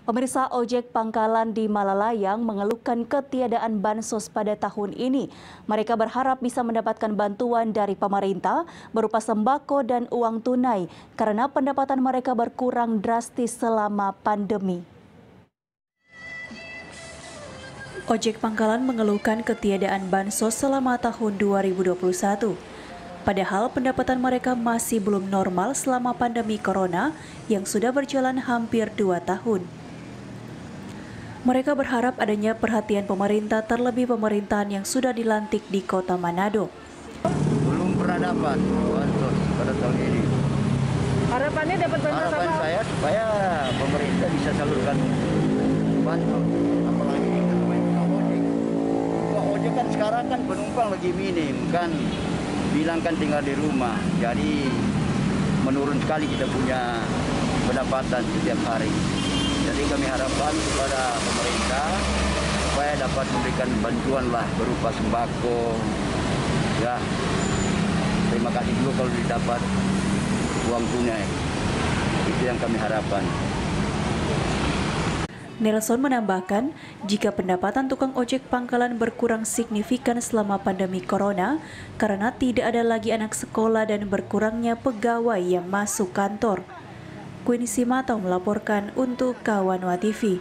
Pemirsa ojek pangkalan di Malalayang mengeluhkan ketiadaan bansos pada tahun ini. Mereka berharap bisa mendapatkan bantuan dari pemerintah berupa sembako dan uang tunai karena pendapatan mereka berkurang drastis selama pandemi. Ojek pangkalan mengeluhkan ketiadaan bansos selama tahun 2021. Padahal pendapatan mereka masih belum normal selama pandemi corona yang sudah berjalan hampir 2 tahun. Mereka berharap adanya perhatian pemerintah, terlebih pemerintahan yang sudah dilantik di Kota Manado. Belum pernah dapat bansos pada tahun ini. Harapannya dapat bansos apa? Harapan saya supaya pemerintah bisa salurkan bansos. Apalagi tukang ojek. Tukang ojek kan sekarang kan penumpang lagi minim kan, bilang kan tinggal di rumah. Jadi menurun sekali kita punya pendapatan setiap hari. Jadi kami harapkan kepada pemerintah supaya dapat memberikan bantuan lah berupa sembako. Ya, terima kasih juga kalau didapat uang tunai. Itu yang kami harapkan. Nelson menambahkan, jika pendapatan tukang ojek pangkalan berkurang signifikan selama pandemi corona karena tidak ada lagi anak sekolah dan berkurangnya pegawai yang masuk kantor. Queenie Simatau melaporkan untuk Kawanwa TV.